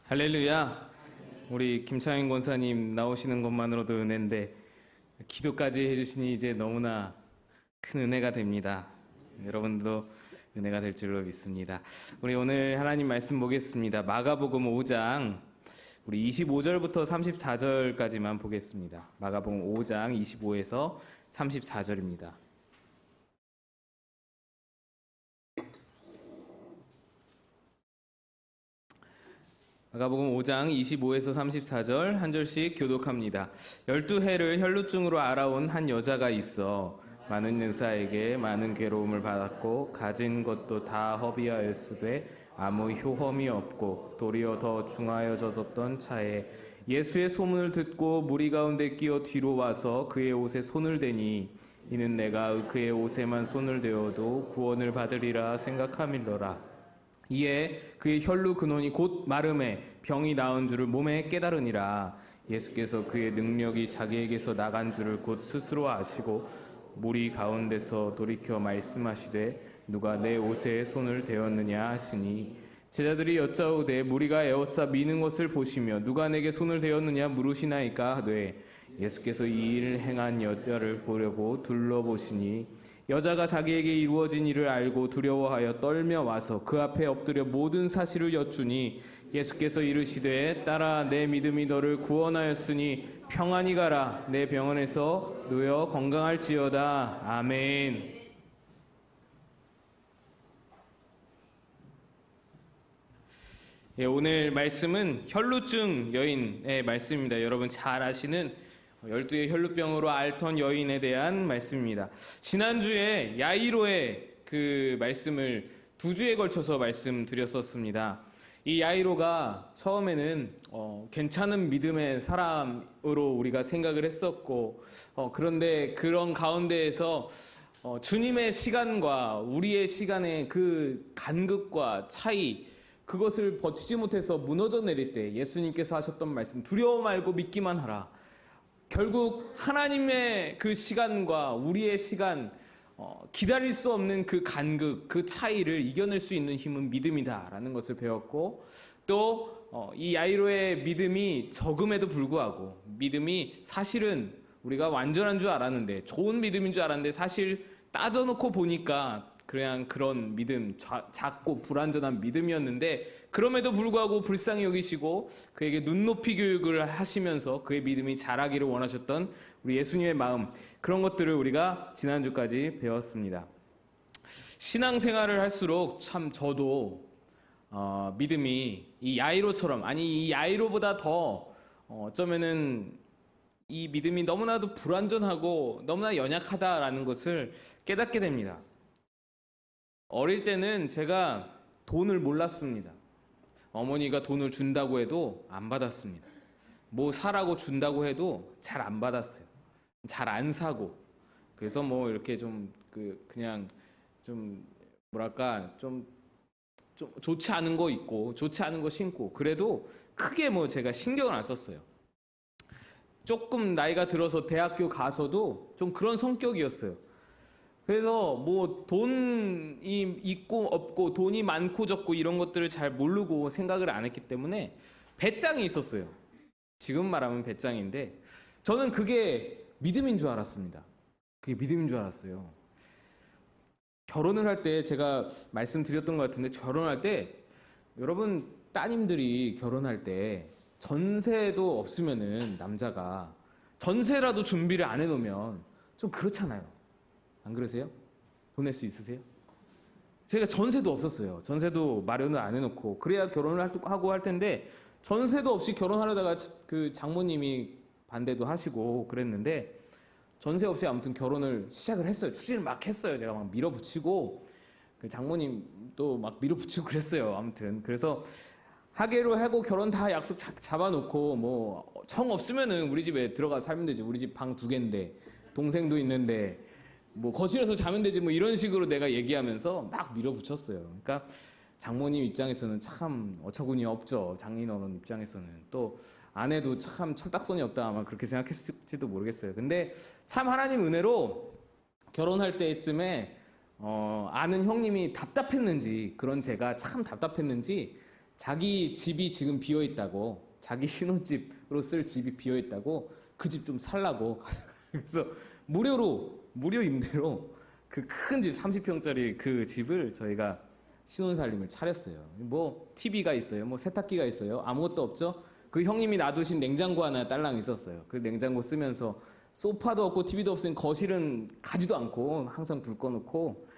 할렐루야. 우리 김창인 권사님 나오시는 것만으로도 은혜인데 기도까지 해주시니 이제 너무나 큰 은혜가 됩니다. 여러분도 은혜가 될 줄로 믿습니다. 우리 오늘 하나님 말씀 보겠습니다. 마가복음 5장 우리 25절부터 34절까지만 보겠습니다. 마가복음 5장 25에서 34절입니다. 마가복음 5장 25에서 34절 한 절씩 교독합니다. 12해를 혈루증으로 알아온 한 여자가 있어 많은 의사에게 많은 괴로움을 받았고 가진 것도 다 허비하였으되 아무 효험이 없고 도리어 더 중하여졌던 차에 예수의 소문을 듣고 무리 가운데 끼어 뒤로 와서 그의 옷에 손을 대니 이는 내가 그의 옷에만 손을 대어도 구원을 받으리라 생각함일러라. 이에 그의 혈루 근원이 곧 마름에 병이 나은 줄을 몸에 깨달으니라. 예수께서 그의 능력이 자기에게서 나간 줄을 곧 스스로 아시고 무리 가운데서 돌이켜 말씀하시되 누가 내 옷에 손을 대었느냐 하시니 제자들이 여짜오되 무리가 에워싸 미는 것을 보시며 누가 내게 손을 대었느냐 물으시나이까 하되 예수께서 이 일을 행한 여자를 보려고 둘러보시니 여자가 자기에게 이루어진 일을 알고 두려워하여 떨며 와서 그 앞에 엎드려 모든 사실을 여쭈니 예수께서 이르시되 딸아 내 믿음이 너를 구원하였으니 평안히 가라 내 병원에서 놓여 건강할지어다. 아멘. 예, 오늘 말씀은 혈루증 여인의 말씀입니다. 여러분 잘 아시는 12의 혈루병으로 앓던 여인에 대한 말씀입니다. 지난주에 야이로의 그 말씀을 2주에 걸쳐서 말씀드렸었습니다. 이 야이로가 처음에는 괜찮은 믿음의 사람으로 우리가 생각을 했었고 그런데 그런 가운데에서 주님의 시간과 우리의 시간의 그 간극과 차이 그것을 버티지 못해서 무너져 내릴 때 예수님께서 하셨던 말씀 두려워 말고 믿기만 하라. 결국 하나님의 그 시간과 우리의 시간 기다릴 수 없는 그 간극, 그 차이를 이겨낼 수 있는 힘은 믿음이다라는 것을 배웠고 또 이 야이로의 믿음이 적음에도 불구하고 믿음이 사실은 우리가 완전한 줄 알았는데 좋은 믿음인 줄 알았는데 사실 따져놓고 보니까 그냥 그런 믿음, 작고 불완전한 믿음이었는데 그럼에도 불구하고 불쌍히 여기시고 그에게 눈높이 교육을 하시면서 그의 믿음이 자라기를 원하셨던 우리 예수님의 마음, 그런 것들을 우리가 지난주까지 배웠습니다. 신앙생활을 할수록 참 저도 믿음이 이 야이로처럼, 아니 이 야이로보다 더 어쩌면은 이 믿음이 너무나도 불완전하고 너무나 연약하다라는 것을 깨닫게 됩니다. 어릴 때는 제가 돈을 몰랐습니다. 어머니가 돈을 준다고 해도 안 받았습니다. 뭐 사라고 준다고 해도 잘 안 받았어요. 잘 안 사고. 그래서 뭐 이렇게 그냥 좀 뭐랄까 좀 좋지 않은 거 입고 좋지 않은 거 신고 그래도 크게 뭐 제가 신경을 안 썼어요. 조금 나이가 들어서 대학교 가서도 좀 그런 성격이었어요. 그래서 뭐 돈이 있고 없고 돈이 많고 적고 이런 것들을 잘 모르고 생각을 안 했기 때문에 배짱이 있었어요. 지금 말하면 배짱인데 저는 그게 믿음인 줄 알았습니다. 그게 믿음인 줄 알았어요. 결혼을 할 때 제가 말씀드렸던 것 같은데 결혼할 때 여러분 따님들이 결혼할 때 전세도 없으면은 남자가 전세라도 준비를 안 해놓으면 좀 그렇잖아요. 안 그러세요? 보낼 수 있으세요? 제가 전세도 없었어요. 전세도 마련을 안 해놓고 그래야 결혼을 하고 할 텐데 전세도 없이 결혼하려다가 그 장모님이 반대도 하시고 그랬는데 전세 없이 아무튼 결혼을 시작을 했어요. 추진을 막 했어요. 제가 막 밀어붙이고 그 장모님도 막 밀어붙이고 그랬어요. 아무튼 그래서 하기로 하고 결혼 다 약속 잡아놓고 뭐 청 없으면은 우리 집에 들어가 살면 되지. 우리 집 방 2개인데 동생도 있는데 뭐 거실에서 자면 되지 뭐 이런 식으로 내가 얘기하면서 막 밀어붙였어요. 그러니까 장모님 입장에서는 참 어처구니 없죠. 장인어른 입장에서는 또 아내도 참 철딱선이 없다 아마 그렇게 생각했을지도 모르겠어요. 근데 참 하나님 은혜로 결혼할 때쯤에 아는 형님이 답답했는지 그런 제가 참 답답했는지 자기 집이 지금 비어 있다고, 자기 신혼집으로 쓸 집이 비어 있다고 그 집 좀 살라고 그래서 무료 임대로 그 큰 집 30평짜리 그 집을 저희가 신혼살림을 차렸어요. 뭐 TV가 있어요, 뭐 세탁기가 있어요, 아무것도 없죠. 그 형님이 놔두신 냉장고 하나 딸랑 있었어요. 그 냉장고 쓰면서 소파도 없고 TV도 없으니 거실은 가지도 않고 항상 불 꺼놓고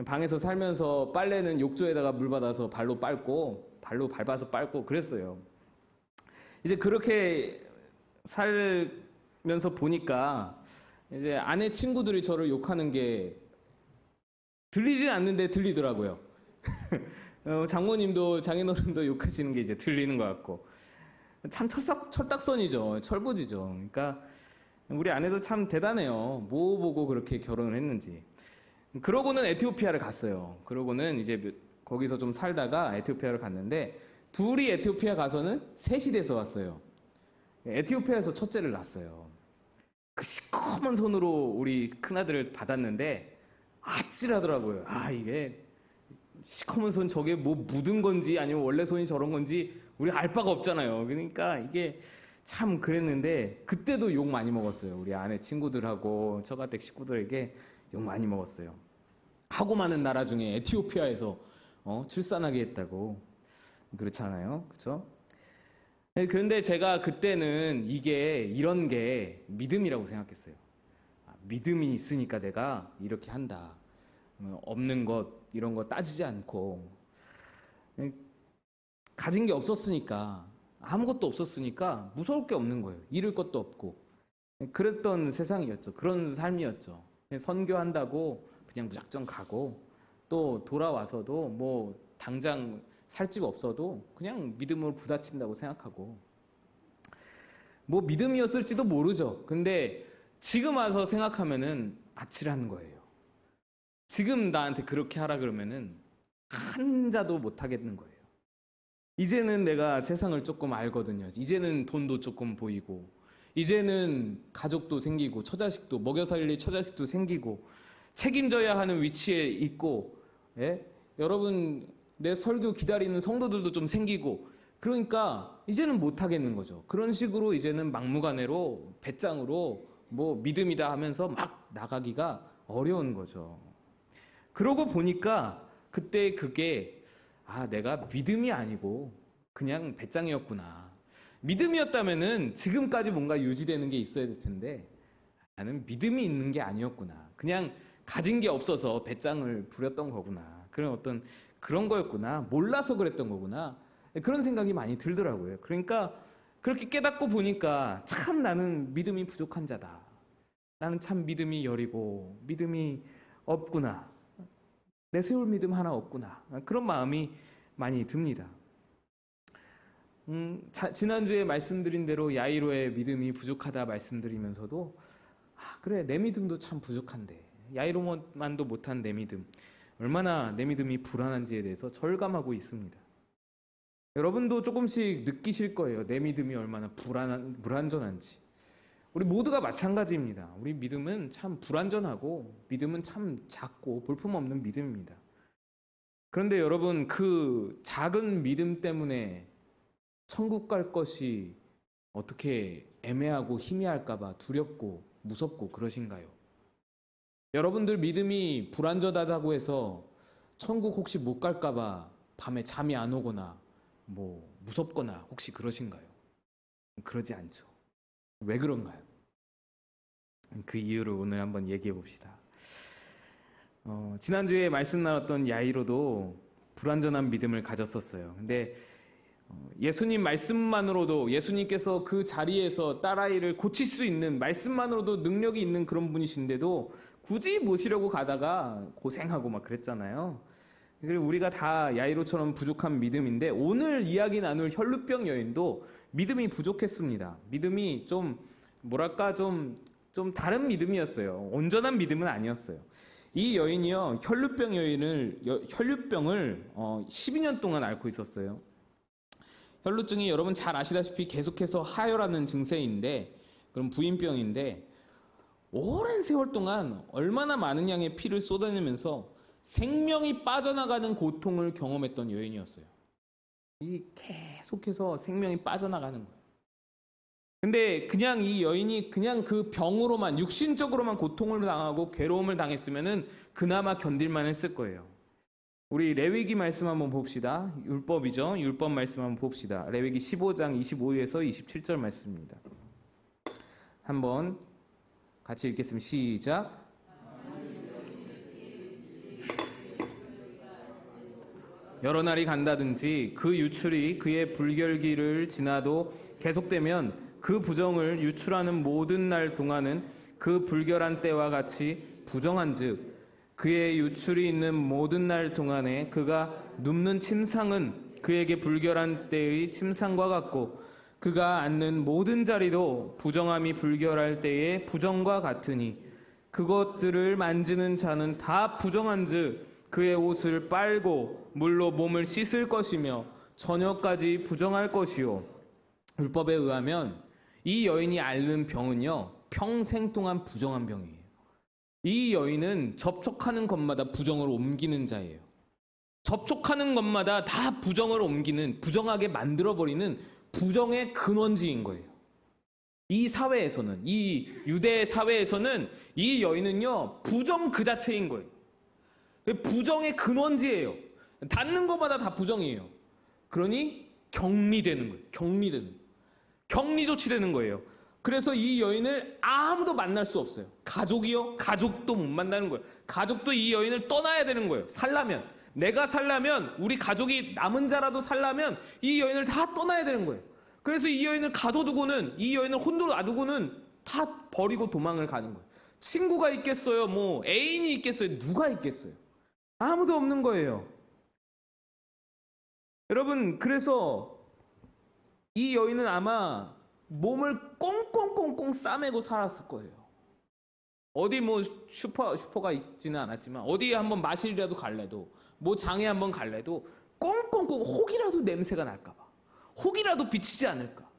방에서 살면서 빨래는 욕조에다가 물 받아서 발로 빨고 발로 밟아서 빨고 그랬어요. 이제 그렇게 살면서 보니까 이제 아내 친구들이 저를 욕하는 게 들리진 않는데 들리더라고요. 장모님도 장인어른도 욕하시는 게 이제 들리는 것 같고 참 철딱선이죠. 철부지죠. 그러니까 우리 아내도 참 대단해요. 뭐 보고 그렇게 결혼을 했는지. 그러고는 에티오피아를 갔어요. 그러고는 이제 거기서 좀 살다가 에티오피아를 갔는데 둘이 에티오피아 가서는 셋이 돼서 왔어요. 에티오피아에서 첫째를 낳았어요. 그 시커먼 손으로 우리 큰아들을 받았는데 아찔하더라고요. 아, 이게 시커먼 손 저게 뭐 묻은 건지 아니면 원래 손이 저런 건지 우리 알 바가 없잖아요. 그러니까 이게 참 그랬는데 그때도 욕 많이 먹었어요. 우리 아내 친구들하고 처가댁 식구들에게 욕 많이 먹었어요. 하고 많은 나라 중에 에티오피아에서 출산하게 했다고. 그렇잖아요. 그렇죠? 그런데 제가 그때는 이런 게 믿음이라고 생각했어요. 믿음이 있으니까 내가 이렇게 한다. 없는 것 이런 거 따지지 않고 가진 게 없었으니까 아무것도 없었으니까 무서울 게 없는 거예요. 잃을 것도 없고 그랬던 세상이었죠. 그런 삶이었죠. 선교한다고 그냥 무작정 가고 또 돌아와서도 뭐 당장 살 집 없어도 그냥 믿음으로 부딪힌다고 생각하고 뭐 믿음이었을지도 모르죠. 근데 지금 와서 생각하면은 아찔한 거예요. 지금 나한테 그렇게 하라 그러면은 한 자도 못 하겠는 거예요. 이제는 내가 세상을 조금 알거든요. 이제는 돈도 조금 보이고 이제는 가족도 생기고 처자식도 먹여 살릴 처자식도 생기고 책임져야 하는 위치에 있고 예? 여러분 내 설교 기다리는 성도들도 좀 생기고 그러니까 이제는 못 하겠는 거죠. 그런 식으로 이제는 막무가내로 배짱으로 뭐 믿음이다 하면서 막 나가기가 어려운 거죠. 그러고 보니까 그때 그게 내가 믿음이 아니고 그냥 배짱이었구나. 믿음이었다면은 지금까지 뭔가 유지되는 게 있어야 될 텐데 나는 믿음이 있는 게 아니었구나. 그냥 가진 게 없어서 배짱을 부렸던 거구나. 그런 어떤 그런 거였구나. 몰라서 그랬던 거구나. 그런 생각이 많이 들더라고요. 그러니까 그렇게 깨닫고 보니까 참 나는 믿음이 부족한 자다. 나는 참 믿음이 여리고 믿음이 없구나. 내세울 믿음 하나 없구나. 그런 마음이 많이 듭니다. 지난주에 말씀드린 대로 야이로의 믿음이 부족하다 말씀드리면서도 그래 내 믿음도 참 부족한데 야이로만도 못한 내 믿음 얼마나 내 믿음이 불안한지에 대해서 절감하고 있습니다. 여러분도 조금씩 느끼실 거예요. 내 믿음이 얼마나 불안전한지. 우리 모두가 마찬가지입니다. 우리 믿음은 참 불안전하고 믿음은 참 작고 볼품없는 믿음입니다. 그런데 여러분 그 작은 믿음 때문에 천국 갈 것이 어떻게 애매하고 희미할까 봐 두렵고 무섭고 그러신가요? 여러분들 믿음이 불안전하다고 해서 천국 혹시 못 갈까 봐 밤에 잠이 안 오거나 뭐 무섭거나 혹시 그러신가요? 그러지 않죠. 왜 그런가요? 그 이유를 오늘 한번 얘기해 봅시다. 지난주에 말씀 나눴던 야이로도 불완전한 믿음을 가졌었어요. 근데 예수님 말씀만으로도 예수님께서 그 자리에서 딸아이를 고칠 수 있는 말씀만으로도 능력이 있는 그런 분이신데도 굳이 모시려고 가다가 고생하고 막 그랬잖아요. 그리고 우리가 다 야이로처럼 부족한 믿음인데 오늘 이야기 나눌 혈루병 여인도 믿음이 부족했습니다. 믿음이 좀 다른 믿음이었어요. 온전한 믿음은 아니었어요. 이 여인이요 혈루병을 12년 동안 앓고 있었어요. 혈루증이 여러분 잘 아시다시피 계속해서 하혈하는 증세인데 그럼 부인병인데 오랜 세월 동안 얼마나 많은 양의 피를 쏟아내면서 생명이 빠져나가는 고통을 경험했던 여인이었어요. 이 계속해서 생명이 빠져나가는 거예요. 근데 그냥 이 여인이 그냥 그 병으로만 육신적으로만 고통을 당하고 괴로움을 당했으면은 그나마 견딜만 했을 거예요. 우리 레위기 말씀 한번 봅시다. 율법이죠. 율법 말씀 한번 봅시다. 레위기 15장 25에서 27절 말씀입니다. 한번 같이 읽겠습니다. 시작. 여러 날이 간다든지 그 유출이 그의 불결기를 지나도 계속되면 그 부정을 유출하는 모든 날 동안은 그 불결한 때와 같이 부정한즉 그의 유출이 있는 모든 날 동안에 그가 눕는 침상은 그에게 불결한 때의 침상과 같고 그가 앉는 모든 자리도 부정함이 불결할 때의 부정과 같으니 그것들을 만지는 자는 다 부정한즉 그의 옷을 빨고 물로 몸을 씻을 것이며 저녁까지 부정할 것이요. 율법에 의하면 이 여인이 앓는 병은요 평생 동안 부정한 병이에요. 이 여인은 접촉하는 것마다 부정을 옮기는 자예요. 접촉하는 것마다 다 부정을 옮기는, 부정하게 만들어버리는 부정의 근원지인 거예요. 이 사회에서는, 이 유대 사회에서는 이 여인은요 부정 그 자체인 거예요. 부정의 근원지예요. 닿는 것마다 다 부정이에요. 그러니 격리되는 거예요. 격리 조치되는 거예요. 그래서 이 여인을 아무도 만날 수 없어요. 가족이요? 가족도 못 만나는 거예요. 가족도 이 여인을 떠나야 되는 거예요. 살려면, 내가 살려면, 우리 가족이 남은 자라도 살려면 이 여인을 다 떠나야 되는 거예요. 그래서 이 여인을 가둬두고는, 이 여인을 홀로 놔두고는 다 버리고 도망을 가는 거예요. 친구가 있겠어요? 뭐 애인이 있겠어요? 누가 있겠어요? 아무도 없는 거예요. 여러분, 그래서 이 여인은 아마 몸을 꽁꽁꽁꽁 싸매고 살았을 거예요. 어디 뭐 슈퍼가 있지는 않았지만 어디에 한번 마실이라도 갈래도 뭐 장에 한번 갈래도 꽁꽁꽁 혹이라도 냄새가 날까봐, 혹이라도 비치지 않을까,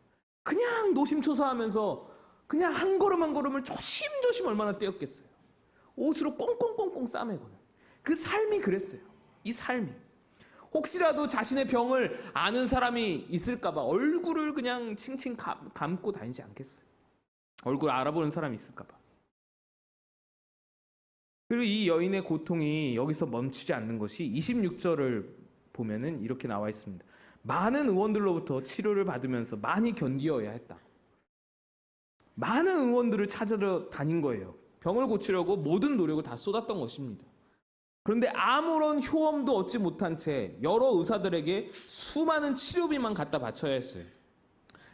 그냥 노심초사하면서 그냥 한 걸음 한 걸음을 조심조심 얼마나 떼었겠어요. 옷으로 꽁꽁꽁꽁 싸매고는. 그 삶이 그랬어요. 이 삶이. 혹시라도 자신의 병을 아는 사람이 있을까봐 얼굴을 그냥 칭칭 감고 다니지 않겠어요. 얼굴 알아보는 사람이 있을까봐. 그리고 이 여인의 고통이 여기서 멈추지 않는 것이 26절을 보면은 이렇게 나와 있습니다. 많은 의원들로부터 치료를 받으면서 많이 견디어야 했다. 많은 의원들을 찾으러 다닌 거예요. 병을 고치려고 모든 노력을 다 쏟았던 것입니다. 그런데 아무런 효험도 얻지 못한 채 여러 의사들에게 수많은 치료비만 갖다 바쳐야 했어요.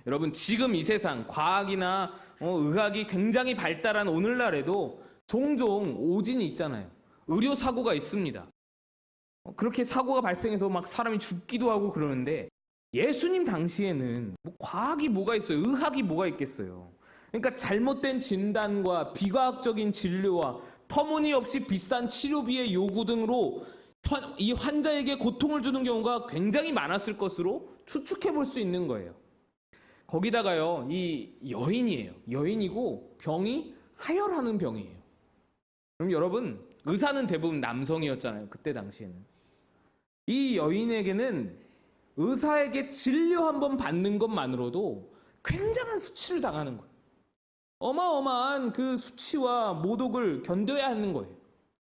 여러분, 지금 이 세상 과학이나 의학이 굉장히 발달한 오늘날에도 종종 오진이 있잖아요. 의료사고가 있습니다. 그렇게 사고가 발생해서 막 사람이 죽기도 하고 그러는데 예수님 당시에는 뭐 과학이 뭐가 있어요? 의학이 뭐가 있겠어요? 그러니까 잘못된 진단과 비과학적인 진료와 터무니없이 비싼 치료비의 요구 등으로 이 환자에게 고통을 주는 경우가 굉장히 많았을 것으로 추측해 볼 수 있는 거예요. 거기다가요, 이 여인이에요. 여인이고 병이 하혈하는 병이에요. 그럼 여러분, 의사는 대부분 남성이었잖아요. 그때 당시에는. 이 여인에게는 의사에게 진료 한번 받는 것만으로도 굉장한 수치를 당하는 거예요. 어마어마한 그 수치와 모독을 견뎌야 하는 거예요.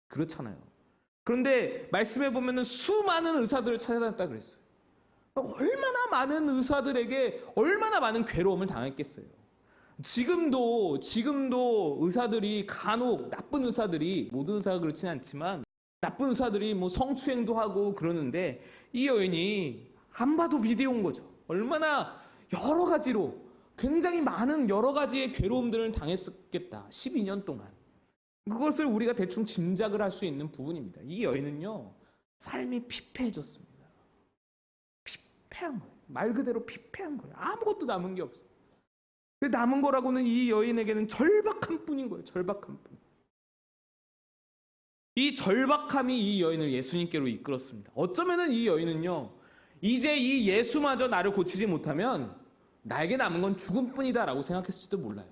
그렇잖아요. 그런데 말씀해 보면은 수많은 의사들을 찾아다녔다 그랬어요. 얼마나 많은 의사들에게 얼마나 많은 괴로움을 당했겠어요. 지금도 의사들이 간혹 나쁜 의사들이, 모든 의사가 그렇지는 않지만 나쁜 의사들이 뭐 성추행도 하고 그러는데 이 여인이 안 봐도 비디오인 거죠. 얼마나 여러 가지로 굉장히 많은 여러 가지의 괴로움들을 당했었겠다. 12년 동안. 그것을 우리가 대충 짐작을 할 수 있는 부분입니다. 이 여인은요, 삶이 피폐해졌습니다. 피폐한 거예요. 말 그대로 피폐한 거예요. 아무것도 남은 게 없어요. 그 남은 거라고는 이 여인에게는 절박한 뿐인 거예요. 절박한 뿐. 이 절박함이 이 여인을 예수님께로 이끌었습니다. 어쩌면은 이 여인은요, 이제 이 예수마저 나를 고치지 못하면 나에게 남은 건 죽음뿐이다 라고 생각했을지도 몰라요.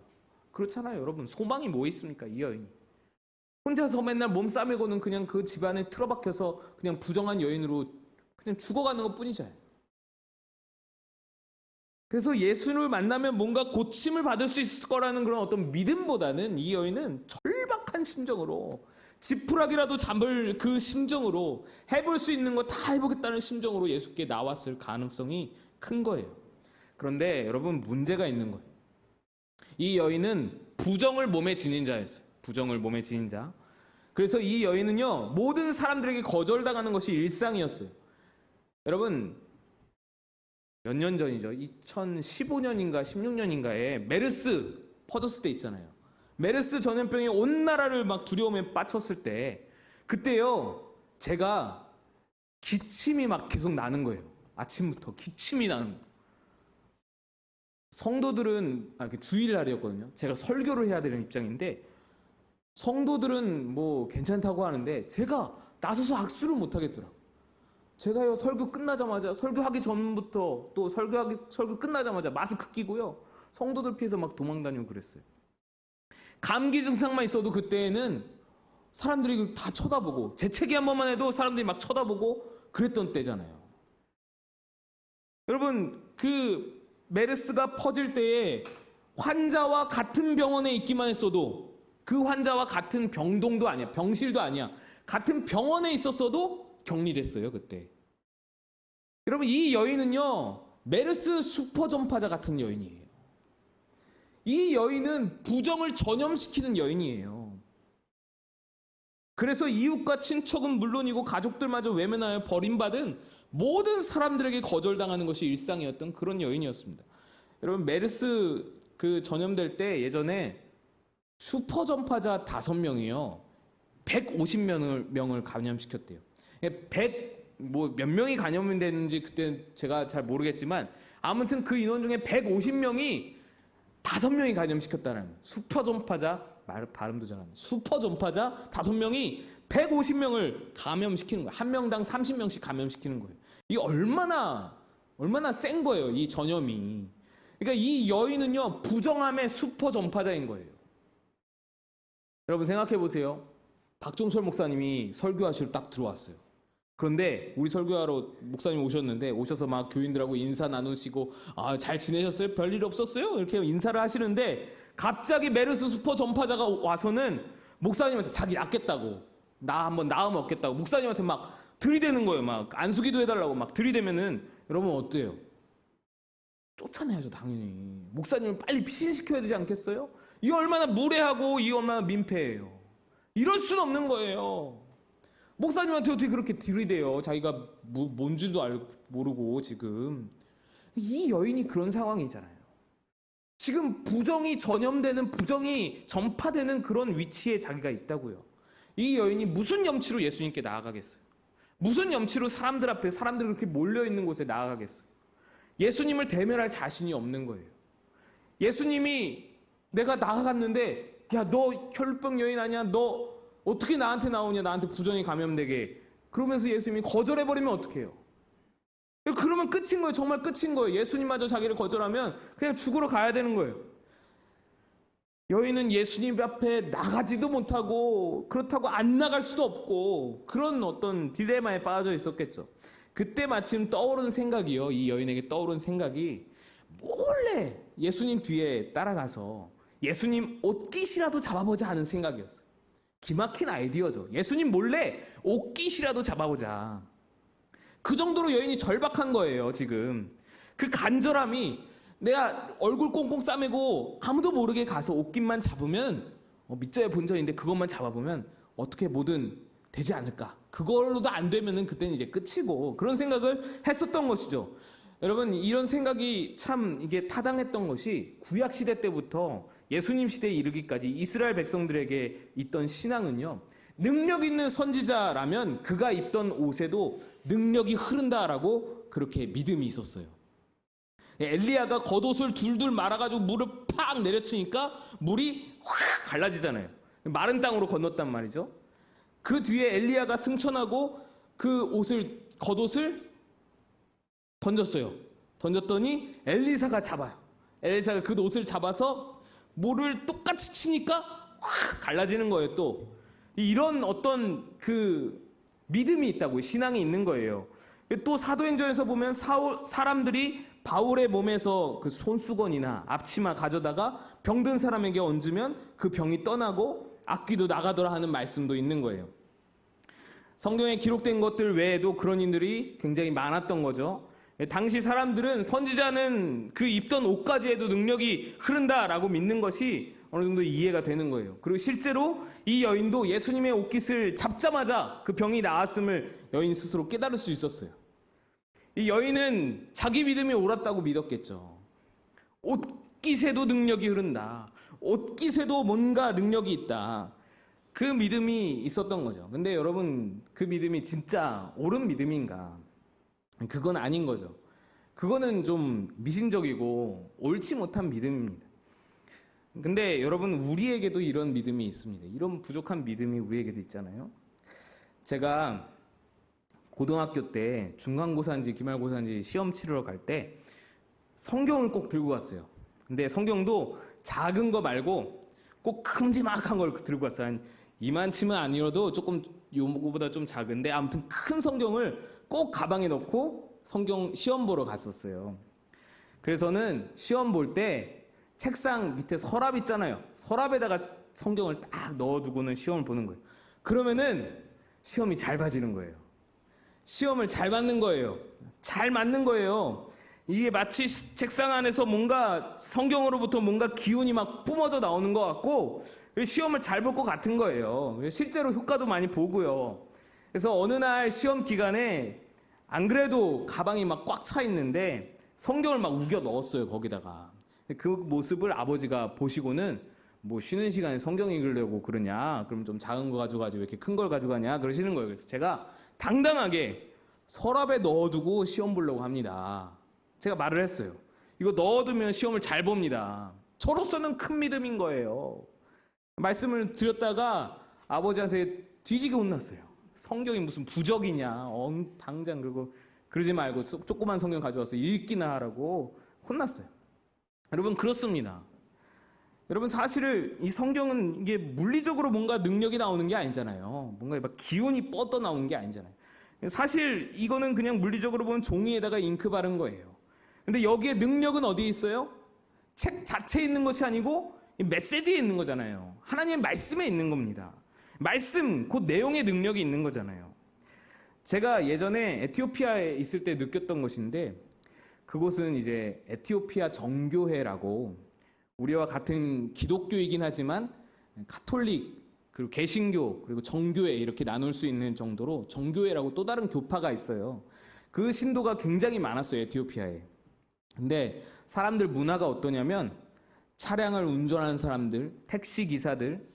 그렇잖아요, 여러분. 소망이 뭐 있습니까, 이 여인이. 혼자서 맨날 몸 싸매고는 그냥 그 집안에 틀어박혀서 그냥 부정한 여인으로 그냥 죽어가는 것 뿐이잖아요. 그래서 예수를 만나면 뭔가 고침을 받을 수 있을 거라는 그런 어떤 믿음보다는 이 여인은 절박한 심정으로, 지푸라기라도 잡을 그 심정으로, 해볼 수 있는 거 다 해보겠다는 심정으로 예수께 나왔을 가능성이 큰 거예요. 그런데 여러분, 문제가 있는 거예요. 이 여인은 부정을 몸에 지닌 자였어요. 부정을 몸에 지닌 자. 그래서 이 여인은요, 모든 사람들에게 거절당하는 것이 일상이었어요. 여러분, 몇 년 전이죠. 2015년인가 16년인가에 메르스 퍼졌을 때 있잖아요. 메르스 전염병이 온 나라를 막 두려움에 빠쳤을 때, 그때요, 제가 기침이 막 계속 나는 거예요. 아침부터 기침이 나는 거예요. 성도들은 주일날이었거든요. 제가 설교를 해야 되는 입장인데 성도들은 뭐 괜찮다고 하는데 제가 나서서 악수를 못 하겠더라고요. 제가요, 설교 끝나자마자, 설교하기 전부터 또 설교 끝나자마자 마스크 끼고요, 성도들 피해서 막 도망다니고 그랬어요. 감기 증상만 있어도 그때는 사람들이 다 쳐다보고, 재채기 한 번만 해도 사람들이 막 쳐다보고 그랬던 때잖아요. 여러분, 그 메르스가 퍼질 때에 환자와 같은 병원에 있기만 했어도, 그 환자와 같은 병동도 아니야, 병실도 아니야, 같은 병원에 있었어도 격리됐어요, 그때. 여러분, 이 여인은요, 메르스 슈퍼 전파자 같은 여인이에요. 이 여인은 부정을 전염시키는 여인이에요. 그래서 이웃과 친척은 물론이고 가족들마저 외면하여 버림받은 모든 사람들에게 거절당하는 것이 일상이었던 그런 여인이었습니다. 여러분, 메르스 그 전염될 때 예전에 슈퍼 전파자 5명이요, 150명을 감염시켰대요. 몇 명이 감염이 됐는지 그때 제가 잘 모르겠지만, 아무튼 그 인원 중에 150명이 5명이 감염시켰다는 거예요. 슈퍼 전파자, 발음도 잘 안 돼. 슈퍼 전파자 5명이 150명을 감염시키는 거예요. 한 명당 30명씩 감염시키는 거예요. 이게 얼마나 센 거예요, 이 전염이. 그러니까 이 여인은요, 부정함의 슈퍼 전파자인 거예요. 여러분, 생각해 보세요. 박종철 목사님이 설교하시러 딱 들어왔어요. 그런데 우리 설교하러 목사님 오셨는데, 오셔서 막 교인들하고 인사 나누시고, 잘 지내셨어요? 별일 없었어요? 이렇게 인사를 하시는데, 갑자기 메르스 슈퍼 전파자가 와서는 목사님한테 자기 낫겠다고, 나 한번 나으면 얻겠다고 목사님한테 막 들이대는 거예요. 막 안수기도 해달라고 막 들이대면은 여러분 어때요? 쫓아내야죠, 당연히. 목사님을 빨리 피신시켜야 되지 않겠어요? 이 얼마나 무례하고 이 얼마나 민폐예요. 이럴 수는 없는 거예요. 목사님한테 어떻게 그렇게 들이대요? 자기가 뭔 줄도 모르고. 지금 이 여인이 그런 상황이잖아요. 지금 부정이 전염되는, 부정이 전파되는 그런 위치에 자기가 있다고요. 이 여인이 무슨 염치로 예수님께 나아가겠어요? 무슨 염치로 사람들 앞에, 사람들이 그렇게 몰려있는 곳에 나아가겠어요? 예수님을 대면할 자신이 없는 거예요. 예수님이, 내가 나아갔는데, 야, 너 혈루병 여인 아니야? 너 어떻게 나한테 나오냐? 나한테 부정이 감염되게. 그러면서 예수님이 거절해버리면 어떡해요? 그러면 끝인 거예요. 정말 끝인 거예요. 예수님마저 자기를 거절하면 그냥 죽으러 가야 되는 거예요. 여인은 예수님 앞에 나가지도 못하고, 그렇다고 안 나갈 수도 없고, 그런 어떤 딜레마에 빠져 있었겠죠. 그때 마침 떠오른 생각이요, 이 여인에게 떠오른 생각이, 몰래 예수님 뒤에 따라가서 예수님 옷깃이라도 잡아보자 하는 생각이었어요. 기막힌 아이디어죠. 예수님 몰래 옷깃이라도 잡아보자. 그 정도로 여인이 절박한 거예요, 지금. 그 간절함이, 내가 얼굴 꽁꽁 싸매고 아무도 모르게 가서 옷깃만 잡으면, 밑자에 본전인데 그것만 잡아보면 어떻게 뭐든 되지 않을까. 그걸로도 안 되면은 그때는 이제 끝이고, 그런 생각을 했었던 것이죠. 여러분, 이런 생각이 참 이게 타당했던 것이 구약 시대 때부터 예수님 시대에 이르기까지 이스라엘 백성들에게 있던 신앙은요, 능력 있는 선지자라면 그가 입던 옷에도 능력이 흐른다라고 그렇게 믿음이 있었어요. 엘리야가 겉옷을 둘둘 말아가지고 물을 팍 내려치니까 물이 확 갈라지잖아요. 마른 땅으로 건넜단 말이죠. 그 뒤에 엘리야가 승천하고 그 겉옷을 던졌어요. 던졌더니 엘리사가 잡아요. 엘리사가 그 옷을 잡아서 물을 똑같이 치니까 확 갈라지는 거예요. 또 이런 어떤 그 믿음이 있다고요. 신앙이 있는 거예요. 또 사도행전에서 보면 사람들이 바울의 몸에서 그 손수건이나 앞치마 가져다가 병든 사람에게 얹으면 그 병이 떠나고 악귀도 나가더라 하는 말씀도 있는 거예요. 성경에 기록된 것들 외에도 그런 일들이 굉장히 많았던 거죠. 당시 사람들은 선지자는 그 입던 옷까지에도 능력이 흐른다라고 믿는 것이 어느 정도 이해가 되는 거예요. 그리고 실제로 이 여인도 예수님의 옷깃을 잡자마자 그 병이 나았음을 여인 스스로 깨달을 수 있었어요. 이 여인은 자기 믿음이 옳았다고 믿었겠죠. 옷깃에도 능력이 흐른다. 옷깃에도 뭔가 능력이 있다. 그 믿음이 있었던 거죠. 근데 여러분, 그 믿음이 진짜 옳은 믿음인가? 그건 아닌 거죠. 그거는 좀 미신적이고 옳지 못한 믿음입니다. 근데 여러분, 우리에게도 이런 믿음이 있습니다. 이런 부족한 믿음이 우리에게도 있잖아요. 제가 고등학교 때 중간고사인지 기말고사인지 시험 치르러 갈 때 성경을 꼭 들고 갔어요. 근데 성경도 작은 거 말고 꼭 큼지막한 걸 들고 갔어요. 한 이만치면 아니어도 조금 요거보다 좀 작은데 아무튼 큰 성경을 꼭 가방에 넣고 성경 시험 보러 갔었어요. 그래서는 시험 볼 때 책상 밑에 서랍 있잖아요. 서랍에다가 성경을 딱 넣어두고는 시험을 보는 거예요. 그러면은 시험이 잘 봐지는 거예요. 시험을 잘 맞는 거예요. 잘 맞는 거예요. 이게 마치 책상 안에서 뭔가 성경으로부터 뭔가 기운이 막 뿜어져 나오는 것 같고 시험을 잘 볼 것 같은 거예요. 실제로 효과도 많이 보고요. 그래서 어느 날 시험 기간에 안 그래도 가방이 막 꽉 차 있는데 성경을 막 우겨 넣었어요, 거기다가. 그 모습을 아버지가 보시고는 뭐 쉬는 시간에 성경 읽으려고 그러냐? 그럼 좀 작은 거 가져가지 왜 이렇게 큰 걸 가져가냐? 그러시는 거예요. 그래서 제가 당당하게 서랍에 넣어두고 시험 보려고 합니다. 제가 말을 했어요. 이거 넣어두면 시험을 잘 봅니다. 저로서는 큰 믿음인 거예요. 말씀을 드렸다가 아버지한테 뒤지게 혼났어요. 성경이 무슨 부적이냐? 당장 그러지 말고 조그만 성경 가져와서 읽기나 하라고 혼났어요. 여러분, 그렇습니다. 여러분, 사실 이 성경은 이게 물리적으로 뭔가 능력이 나오는 게 아니잖아요. 뭔가 막 기운이 뻗어 나오는 게 아니잖아요. 사실 이거는 그냥 물리적으로 보면 종이에다가 잉크 바른 거예요. 근데 여기에 능력은 어디에 있어요? 책 자체에 있는 것이 아니고 메시지에 있는 거잖아요. 하나님의 말씀에 있는 겁니다. 말씀, 그 내용의 능력이 있는 거잖아요. 제가 예전에 에티오피아에 있을 때 느꼈던 것인데 그곳은 이제 에티오피아 정교회라고 우리와 같은 기독교이긴 하지만 가톨릭, 그리고 개신교, 그리고 정교회 이렇게 나눌 수 있는 정도로 정교회라고 또 다른 교파가 있어요. 그 신도가 굉장히 많았어요, 에티오피아에. 근데 사람들 문화가 어떠냐면 차량을 운전하는 사람들, 택시 기사들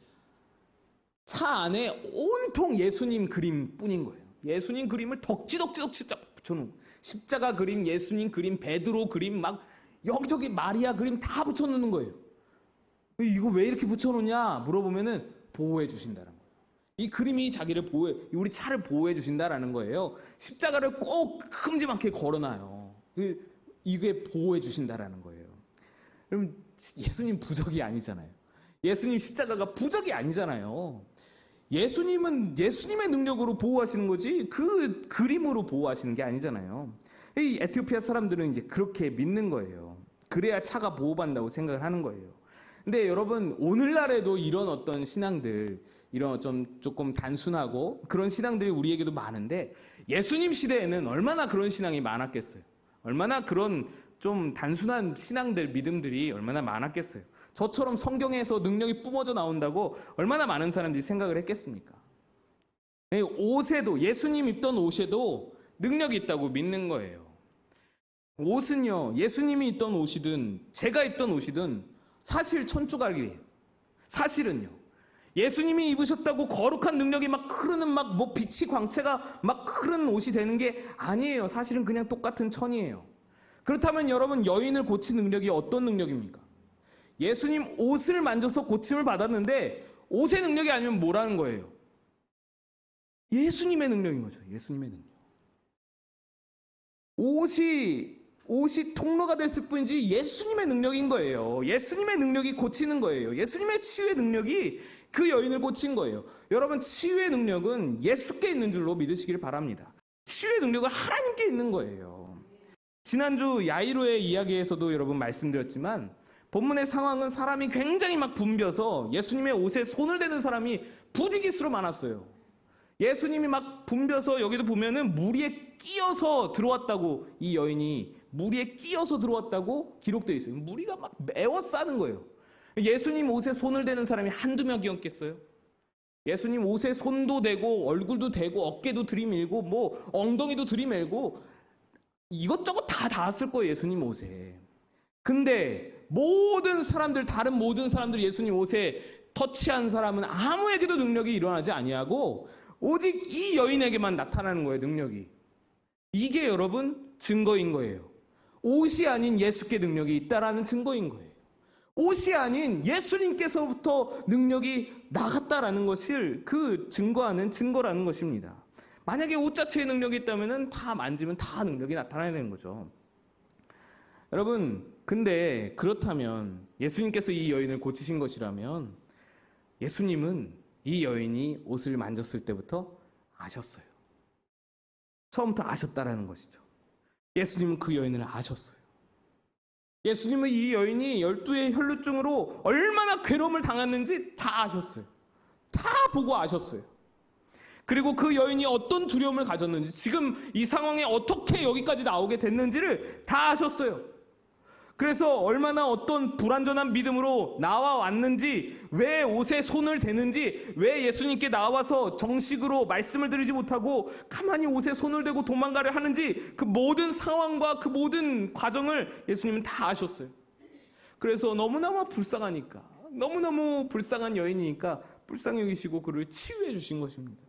차 안에 온통 예수님 그림 뿐인 거예요. 예수님 그림을 덕지덕지 붙여놓은 십자가 그림, 예수님 그림, 베드로 그림 막 여기저기 마리아 그림 다 붙여놓는 거예요. 이거 왜 이렇게 붙여놓냐 물어보면은 보호해 주신다는 거예요. 이 그림이 자기를 우리 차를 보호해 주신다라는 거예요. 십자가를 꼭 큼지막하게 걸어놔요. 이게 보호해 주신다라는 거예요. 여러분, 예수님 부적이 아니잖아요. 예수님 십자가가 부적이 아니잖아요. 예수님은 예수님의 능력으로 보호하시는 거지 그 그림으로 보호하시는 게 아니잖아요. 이 에티오피아 사람들은 이제 그렇게 믿는 거예요. 그래야 차가 보호받는다고 생각을 하는 거예요. 근데 여러분, 오늘날에도 이런 어떤 신앙들, 이런 조금 단순하고 그런 신앙들이 우리에게도 많은데 예수님 시대에는 얼마나 그런 신앙이 많았겠어요. 얼마나 그런 좀 단순한 신앙들, 믿음들이 얼마나 많았겠어요. 저처럼 성경에서 능력이 뿜어져 나온다고 얼마나 많은 사람들이 생각을 했겠습니까? 옷에도, 예수님 입던 옷에도 능력이 있다고 믿는 거예요. 옷은요, 예수님이 입던 옷이든 제가 입던 옷이든 사실 천주각이에요. 사실은요. 예수님이 입으셨다고 거룩한 능력이 막 흐르는 뭐 빛이 광채가 막 흐르는 옷이 되는 게 아니에요. 사실은 그냥 똑같은 천이에요. 그렇다면 여러분, 여인을 고친 능력이 어떤 능력입니까? 예수님 옷을 만져서 고침을 받았는데 옷의 능력이 아니면 뭐라는 거예요? 예수님의 능력인 거죠. 예수님의 능력. 옷이 통로가 됐을 뿐이지 예수님의 능력인 거예요. 예수님의 능력이 고치는 거예요. 예수님의 치유의 능력이 그 여인을 고친 거예요. 여러분, 치유의 능력은 예수께 있는 줄로 믿으시길 바랍니다. 치유의 능력은 하나님께 있는 거예요. 지난주 야이로의 이야기에서도 여러분 말씀드렸지만 본문의 상황은 사람이 굉장히 막 붐벼서 예수님의 옷에 손을 대는 사람이 부지기수로 많았어요. 예수님이 막 붐벼서 여기도 보면은 무리에 끼어서 들어왔다고, 이 여인이 무리에 끼어서 들어왔다고 기록되어 있어요. 무리가 막 에워싸는 거예요. 예수님 옷에 손을 대는 사람이 한두 명이었겠어요? 예수님 옷에 손도 대고 얼굴도 대고 어깨도 들이밀고 뭐 엉덩이도 들이밀고 이것저것 다 닿았을 거예요, 예수님 옷에. 근데 모든 사람들, 다른 모든 사람들 예수님 옷에 터치한 사람은 아무에게도 능력이 일어나지 아니하고 오직 이 여인에게만 나타나는 거예요, 능력이. 이게 여러분 증거인 거예요. 옷이 아닌 예수께 능력이 있다라는 증거인 거예요. 옷이 아닌 예수님께서부터 능력이 나갔다라는 것을 그 증거하는 증거라는 것입니다. 만약에 옷 자체에 능력이 있다면 다 만지면 다 능력이 나타나야 되는 거죠. 여러분, 근데 그렇다면 예수님께서 이 여인을 고치신 것이라면 예수님은 이 여인이 옷을 만졌을 때부터 아셨어요. 처음부터 아셨다라는 것이죠. 예수님은 그 여인을 아셨어요. 예수님은 이 여인이 12의 혈루증으로 얼마나 괴로움을 당했는지 다 아셨어요. 다 보고 아셨어요. 그리고 그 여인이 어떤 두려움을 가졌는지, 지금 이 상황에 어떻게 여기까지 나오게 됐는지를 다 아셨어요. 그래서 얼마나 어떤 불완전한 믿음으로 나와 왔는지, 왜 옷에 손을 대는지, 왜 예수님께 나와서 정식으로 말씀을 드리지 못하고 가만히 옷에 손을 대고 도망가려 하는지, 그 모든 상황과 그 모든 과정을 예수님은 다 아셨어요. 그래서 너무너무 불쌍하니까, 너무너무 불쌍한 여인이니까 불쌍히 여기시고 그를 치유해 주신 것입니다.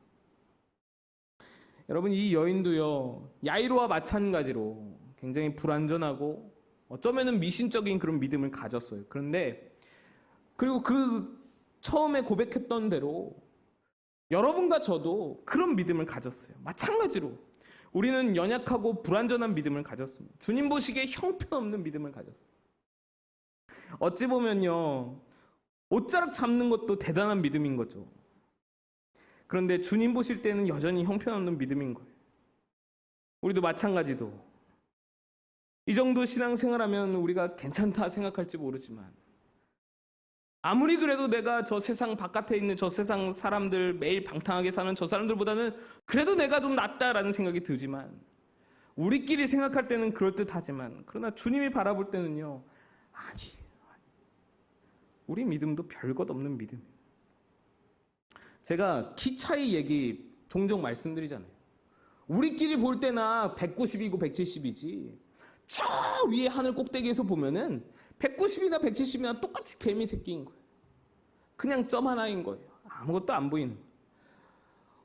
여러분, 이 여인도요, 야이로와 마찬가지로 굉장히 불완전하고 어쩌면은 미신적인 그런 믿음을 가졌어요. 그런데 그리고 그 처음에 고백했던 대로 여러분과 저도 그런 믿음을 가졌어요. 마찬가지로 우리는 연약하고 불완전한 믿음을 가졌습니다. 주님 보시기에 형편없는 믿음을 가졌어요. 어찌 보면요, 옷자락 잡는 것도 대단한 믿음인 거죠. 그런데 주님 보실 때는 여전히 형편없는 믿음인 거예요. 우리도 마찬가지도 이 정도 신앙생활하면 우리가 괜찮다 생각할지 모르지만, 아무리 그래도 내가 저 세상 바깥에 있는 저 세상 사람들, 매일 방탕하게 사는 저 사람들보다는 그래도 내가 좀 낫다라는 생각이 들지만, 우리끼리 생각할 때는 그럴듯하지만, 그러나 주님이 바라볼 때는요, 아니, 우리 믿음도 별것 없는 믿음이에요. 제가 키 차이 얘기 종종 말씀드리잖아요. 우리끼리 볼 때나 190이고 170이지 저 위에 하늘 꼭대기에서 보면은 190이나 170이나 똑같이 개미 새끼인 거예요. 그냥 점 하나인 거예요. 아무것도 안 보이는 거예요.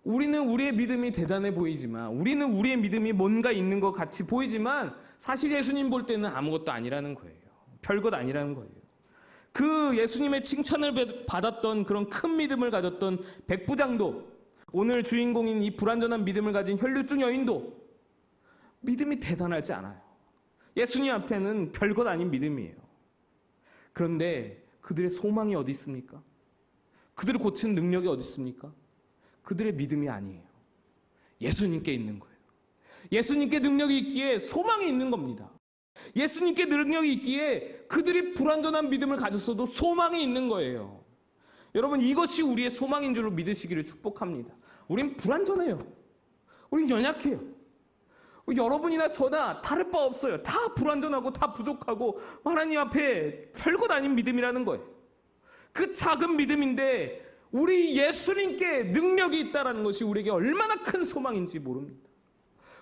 우리는 우리의 믿음이 대단해 보이지만, 우리는 우리의 믿음이 뭔가 있는 것 같이 보이지만 사실 예수님 볼 때는 아무것도 아니라는 거예요. 별것 아니라는 거예요. 그 예수님의 칭찬을 받았던 그런 큰 믿음을 가졌던 백부장도, 오늘 주인공인 이 불완전한 믿음을 가진 혈류증 여인도 믿음이 대단하지 않아요. 예수님 앞에는 별것 아닌 믿음이에요. 그런데 그들의 소망이 어디 있습니까? 그들을 고치는 능력이 어디 있습니까? 그들의 믿음이 아니에요. 예수님께 있는 거예요. 예수님께 능력이 있기에 소망이 있는 겁니다. 예수님께 능력이 있기에 그들이 불완전한 믿음을 가졌어도 소망이 있는 거예요. 여러분, 이것이 우리의 소망인 줄로 믿으시기를 축복합니다. 우린 불완전해요. 우린 연약해요. 여러분이나 저나 다를 바 없어요. 다 불완전하고 다 부족하고 하나님 앞에 별것 아닌 믿음이라는 거예요. 그 작은 믿음인데 우리 예수님께 능력이 있다는 것이 우리에게 얼마나 큰 소망인지 모릅니다.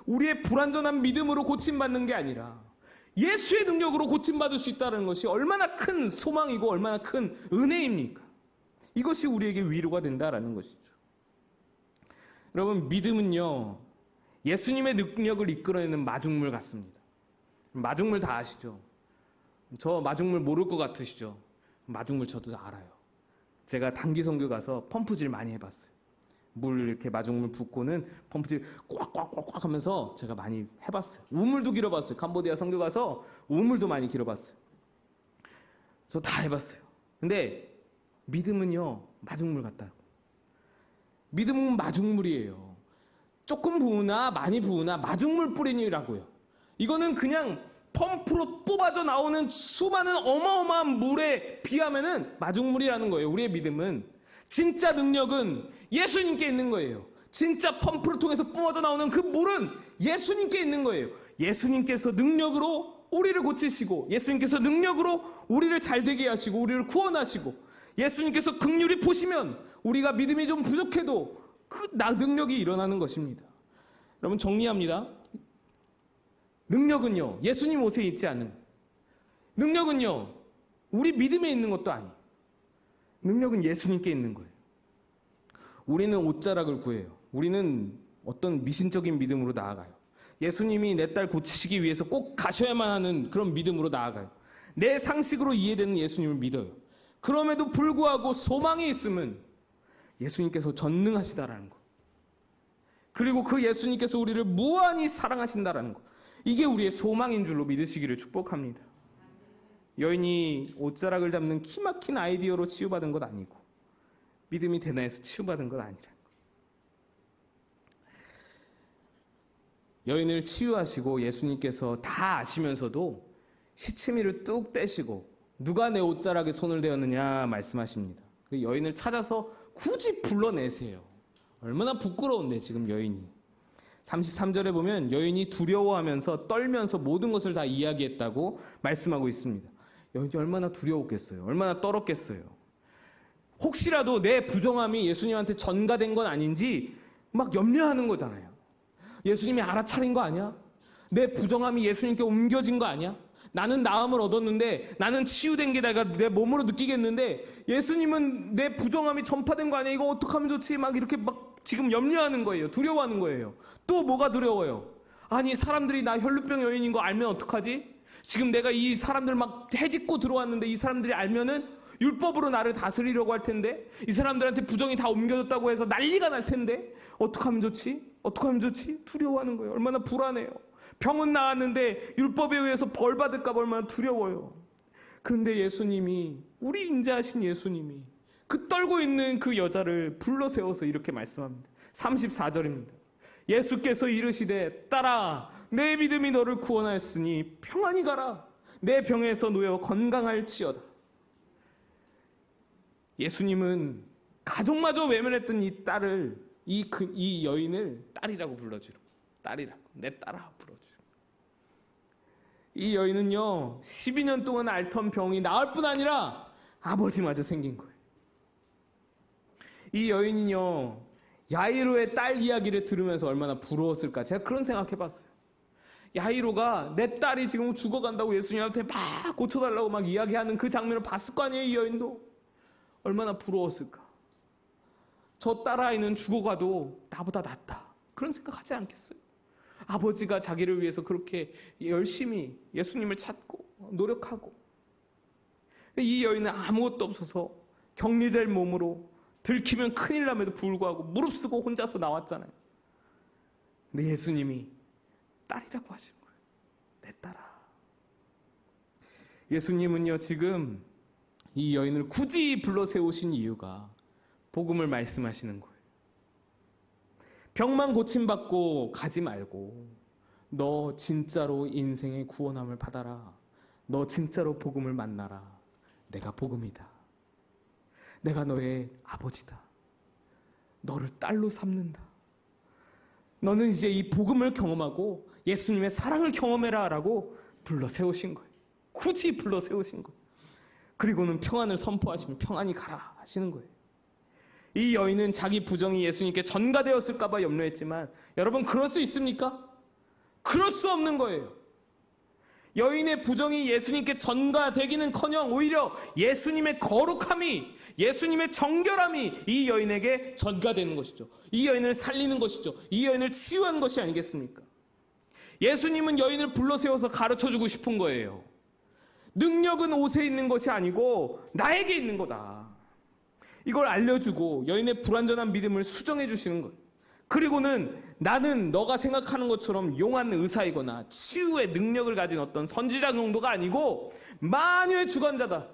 우리의 불완전한 믿음으로 고침받는 게 아니라 예수의 능력으로 고침받을 수 있다는 것이 얼마나 큰 소망이고 얼마나 큰 은혜입니까? 이것이 우리에게 위로가 된다는 것이죠. 여러분, 믿음은요, 예수님의 능력을 이끌어내는 마중물 같습니다. 마중물 다 아시죠? 저 마중물 모를 것 같으시죠? 마중물 저도 알아요. 제가 단기 선교 가서 펌프질 많이 해봤어요. 물 이렇게 마중물 붓고는 펌프질 꽉꽉꽉꽉 하면서 제가 많이 해봤어요. 우물도 길어봤어요. 캄보디아 선교 가서 우물도 많이 길어봤어요. 저 다 해봤어요. 근데 믿음은요, 마중물 같다고. 믿음은 마중물이에요. 조금 부으나 많이 부으나 마중물 뿌리니라고요. 이거는 그냥 펌프로 뽑아져 나오는 수많은 어마어마한 물에 비하면은 마중물이라는 거예요. 우리의 믿음은. 진짜 능력은 예수님께 있는 거예요. 진짜 펌프를 통해서 뿜어져 나오는 그 물은 예수님께 있는 거예요. 예수님께서 능력으로 우리를 고치시고, 예수님께서 능력으로 우리를 잘되게 하시고, 우리를 구원하시고, 예수님께서 긍휼히 보시면 우리가 믿음이 좀 부족해도 그 능력이 일어나는 것입니다. 여러분, 정리합니다. 능력은요, 예수님 옷에 있지 않은, 능력은요, 우리 믿음에 있는 것도 아니에요. 능력은 예수님께 있는 거예요. 우리는 옷자락을 구해요. 우리는 어떤 미신적인 믿음으로 나아가요. 예수님이 내 딸 고치시기 위해서 꼭 가셔야만 하는 그런 믿음으로 나아가요. 내 상식으로 이해되는 예수님을 믿어요. 그럼에도 불구하고 소망이 있으면 예수님께서 전능하시다라는 거. 그리고 그 예수님께서 우리를 무한히 사랑하신다라는 거. 이게 우리의 소망인 줄로 믿으시기를 축복합니다. 여인이 옷자락을 잡는 기막힌 아이디어로 치유받은 것 아니고 믿음이 되나 해서 치유받은 것 아니라는 거. 여인을 치유하시고 예수님께서 다 아시면서도 시치미를 뚝 떼시고 누가 내 옷자락에 손을 대었느냐 말씀하십니다. 그 여인을 찾아서 굳이 불러내세요. 얼마나 부끄러운데 지금 여인이. 33절에 보면 여인이 두려워하면서 떨면서 모든 것을 다 이야기했다고 말씀하고 있습니다. 여인이 얼마나 두려웠겠어요. 얼마나 떨었겠어요. 혹시라도 내 부정함이 예수님한테 전가된 건 아닌지 막 염려하는 거잖아요. 예수님이 알아차린 거 아니야? 내 부정함이 예수님께 옮겨진 거 아니야? 나는 나음을 얻었는데, 나는 치유된 게 내가 내 몸으로 느끼겠는데 예수님은 내 부정함이 전파된 거 아니야? 이거 어떡하면 좋지? 막 이렇게 막 지금 염려하는 거예요. 두려워하는 거예요. 또 뭐가 두려워요? 아니, 사람들이 나 혈루병 여인인 거 알면 어떡하지? 지금 내가 이 사람들 막 해집고 들어왔는데 이 사람들이 알면은 율법으로 나를 다스리려고 할 텐데, 이 사람들한테 부정이 다 옮겨졌다고 해서 난리가 날 텐데 어떡하면 좋지? 어떡하면 좋지? 두려워하는 거예요. 얼마나 불안해요. 병은 나았는데 율법에 의해서 벌 받을까 봐 얼마나 두려워요. 그런데 예수님이, 우리 인자하신 예수님이 그 떨고 있는 그 여자를 불러 세워서 이렇게 말씀합니다. 34절입니다. 예수께서 이르시되 딸아, 내 믿음이 너를 구원하였으니 평안히 가라. 내 병에서 놓여 건강할지어다. 예수님은 가족마저 외면했던 이 딸을, 이 여인을 딸이라고 불러주려. 딸이라고. 내 딸아 불러주려. 이 여인은요, 12년 동안 앓던 병이 나을 뿐 아니라 아버지마저 생긴 거예요. 이 여인은요, 야이로의 딸 이야기를 들으면서 얼마나 부러웠을까. 제가 그런 생각해봤어요. 야이로가 내 딸이 지금 죽어간다고 예수님한테 막 고쳐달라고 막 이야기하는 그 장면을 봤을 거 아니에요. 이 여인도 얼마나 부러웠을까. 저 딸아이는 죽어가도 나보다 낫다, 그런 생각하지 않겠어요? 아버지가 자기를 위해서 그렇게 열심히 예수님을 찾고 노력하고, 이 여인은 아무것도 없어서 격리될 몸으로 들키면 큰일 남에도 불구하고 무릅쓰고 혼자서 나왔잖아요. 근데 예수님이 딸이라고 하신 거예요. 내 딸아. 예수님은요, 지금 이 여인을 굳이 불러 세우신 이유가 복음을 말씀하시는 거예요. 병만 고침받고 가지 말고 너 진짜로 인생의 구원함을 받아라. 너 진짜로 복음을 만나라. 내가 복음이다. 내가 너의 아버지다. 너를 딸로 삼는다. 너는 이제 이 복음을 경험하고 예수님의 사랑을 경험해라 라고 불러 세우신 거예요. 굳이 불러 세우신 거예요. 그리고는 평안을 선포하시면 평안히 가라 하시는 거예요. 이 여인은 자기 부정이 예수님께 전가되었을까 봐 염려했지만, 여러분, 그럴 수 있습니까? 그럴 수 없는 거예요. 여인의 부정이 예수님께 전가되기는커녕 오히려 예수님의 거룩함이, 예수님의 정결함이 이 여인에게 전가되는 것이죠. 이 여인을 살리는 것이죠. 이 여인을 치유한 것이 아니겠습니까? 예수님은 여인을 불러 세워서 가르쳐주고 싶은 거예요. 능력은 옷에 있는 것이 아니고 나에게 있는 거다. 이걸 알려주고 여인의 불완전한 믿음을 수정해 주시는 거예요. 그리고는 나는 너가 생각하는 것처럼 용한 의사이거나 치유의 능력을 가진 어떤 선지자 정도가 아니고 만유의 주관자다.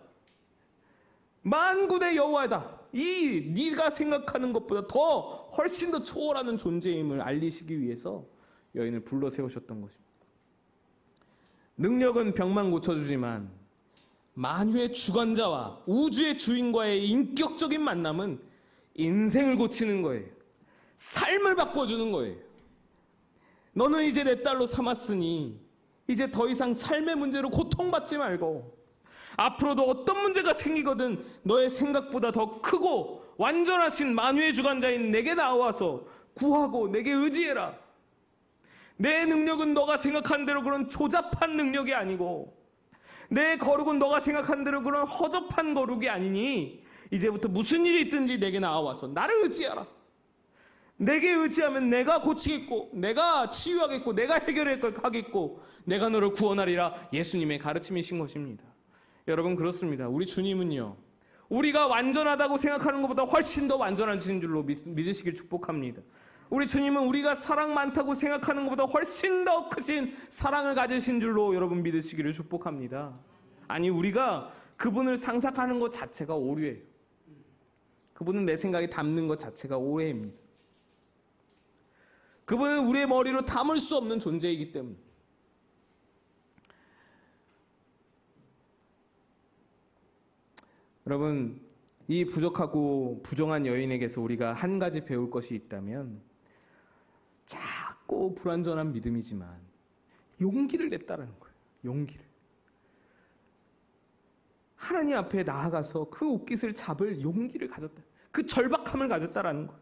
만군의 여호와다. 이 네가 생각하는 것보다 더 훨씬 더 초월하는 존재임을 알리시기 위해서 여인을 불러 세우셨던 것입니다. 능력은 병만 고쳐주지만 만유의 주관자와 우주의 주인과의 인격적인 만남은 인생을 고치는 거예요. 삶을 바꿔주는 거예요. 너는 이제 내 딸로 삼았으니 이제 더 이상 삶의 문제로 고통받지 말고 앞으로도 어떤 문제가 생기거든 너의 생각보다 더 크고 완전하신 만유의 주관자인 내게 나와서 구하고 내게 의지해라. 내 능력은 너가 생각한 대로 그런 조잡한 능력이 아니고 내 거룩은 너가 생각한 대로 그런 허접한 거룩이 아니니 이제부터 무슨 일이 있든지 내게 나와서 나를 의지하라. 내게 의지하면 내가 고치겠고 내가 치유하겠고 내가 해결하겠고 내가 너를 구원하리라. 예수님의 가르침이신 것입니다. 여러분, 그렇습니다. 우리 주님은요, 우리가 완전하다고 생각하는 것보다 훨씬 더 완전하신 줄로 믿으시길 축복합니다. 우리 주님은 우리가 사랑 많다고 생각하는 것보다 훨씬 더 크신 사랑을 가지신 줄로 여러분 믿으시기를 축복합니다. 아니, 우리가 그분을 상상하는 것 자체가 오류예요. 그분은 내 생각에 담는 것 자체가 오해입니다. 그분은 우리의 머리로 담을 수 없는 존재이기 때문에. 여러분, 이 부족하고 부정한 여인에게서 우리가 한 가지 배울 것이 있다면 작고 불완전한 믿음이지만 용기를 냈다라는 거예요. 용기를. 하나님 앞에 나아가서 그 옷깃을 잡을 용기를 가졌다. 그 절박함을 가졌다라는 거예요.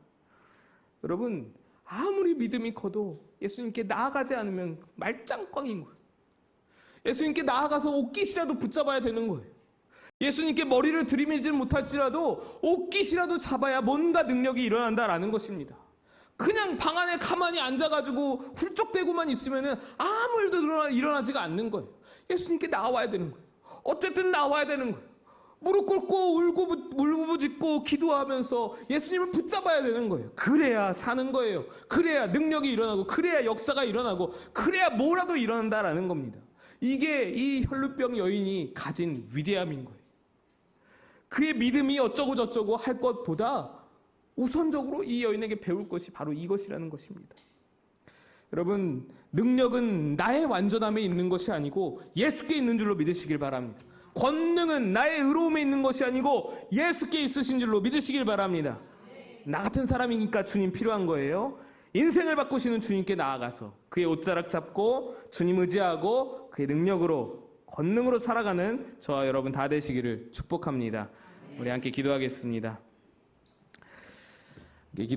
여러분, 아무리 믿음이 커도 예수님께 나아가지 않으면 말짱꽝인 거예요. 예수님께 나아가서 옷깃이라도 붙잡아야 되는 거예요. 예수님께 머리를 들이밀지 못할지라도 옷깃이라도 잡아야 뭔가 능력이 일어난다라는 것입니다. 그냥 방 안에 가만히 앉아가지고 훌쩍대고만 있으면 아무 일도 일어나지가 않는 거예요. 예수님께 나와야 되는 거예요. 어쨌든 나와야 되는 거예요. 무릎 꿇고 울고부짖고 기도하면서 예수님을 붙잡아야 되는 거예요. 그래야 사는 거예요. 그래야 능력이 일어나고 그래야 역사가 일어나고 그래야 뭐라도 일어난다라는 겁니다. 이게 이 혈루병 여인이 가진 위대함인 거예요. 그의 믿음이 어쩌고 저쩌고 할 것보다 우선적으로 이 여인에게 배울 것이 바로 이것이라는 것입니다. 여러분, 능력은 나의 완전함에 있는 것이 아니고 예수께 있는 줄로 믿으시길 바랍니다. 권능은 나의 의로움에 있는 것이 아니고 예수께 있으신 줄로 믿으시길 바랍니다. 나 같은 사람이니까 주님 필요한 거예요. 인생을 바꾸시는 주님께 나아가서 그의 옷자락 잡고 주님 의지하고 그의 능력으로 권능으로 살아가는 저와 여러분 다 되시기를 축복합니다. 우리 함께 기도하겠습니다.